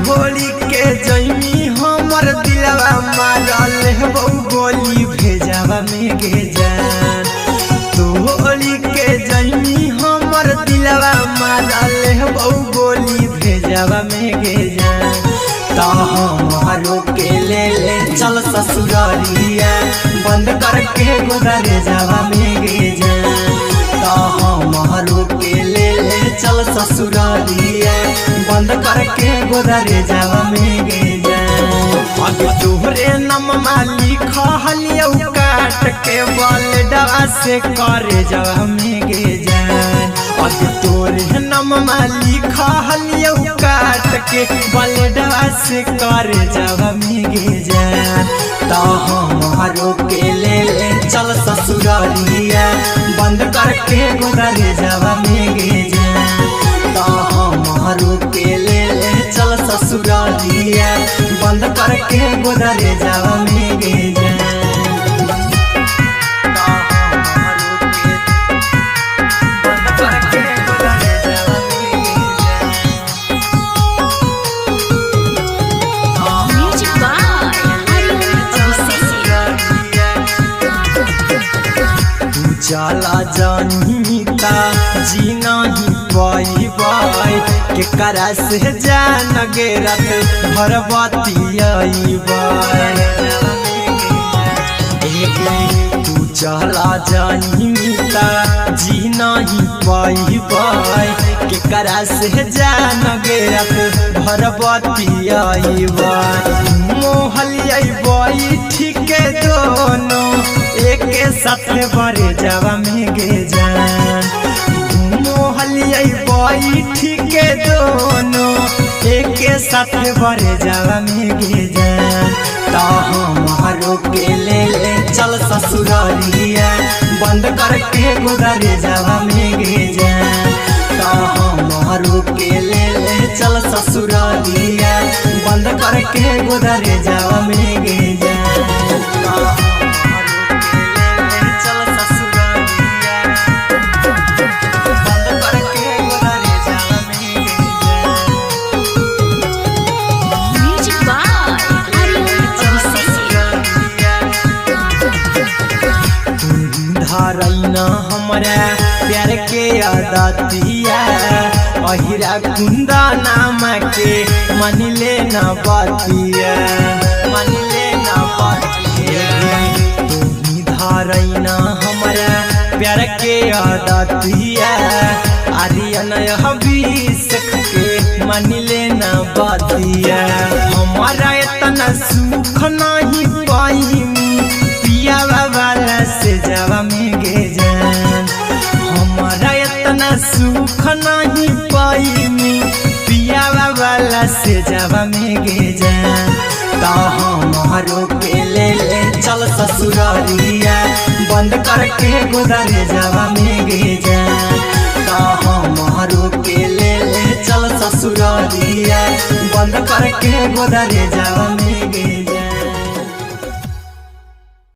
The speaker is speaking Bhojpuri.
होली के जैमी हमर दिलवा मारल हो गोली भेजावा में गे जान। तू होली के जैमी हमर दिलवा मारल हो गोली भेजावा में गे जान। तो हमारो के ले चल ससुरारिया बंद करके गोदरे जावा में गे जान। तो हमारो के ले चल ससुरारिया बंद करके गोदरे जावा में गे जान। अब तोहरे नम मालिक हलियो काट के बलडवा से करे जावा में गे जान। अब तोरे नम मालिक हलियो काट के बलडवा से करे जावा में गे जान। तो हमारो के ले चल ससुरारिया बंद करके गोदरे जावा में गे जान। तो हमारो के ले चल ससुरारिया बंद करके गोदरे जावा में गे जान। चला जानीता जी नहीं पाई के करा से जान गे रात भर बतियाई तू चला जानीता जी नहीं पाई के करा से जान गे रात भर बतियाई मोहलिया बाई ठीक दोनों एक साथ बड़े जावा में गे जान। मोहलिया बाई ठीक दोनों एक साथ बड़े जावा में गे जान। तो हमारो के ले चल ससुरारिया बंद करके गोदरे जावा में गे जान। तो हमारो के ले चल ससुरारिया बंद करके गोदरे जावा में गे जान। धारैना हमारा प्यार के आदतिया अहिरा कुंदा नाम के मन लेना बातिया मन लेना बातिया। तुम्ही धारैना हमारा प्यार के आदतिया आर्यन हबीस के मन लेना बातिया। हमारा इतना सुख नहीं पाई पिया वाला से जावा में गे जान। हमारा इतना सुख नहीं पाई पिया वाला से जावा में गे जान। तो हमारो के ले चल ससुरारिया बंद करके गोदरे जावा में गे जान। तो हमारो के ले चल ससुरारिया बंद करके गोदरे जावा में गे जान।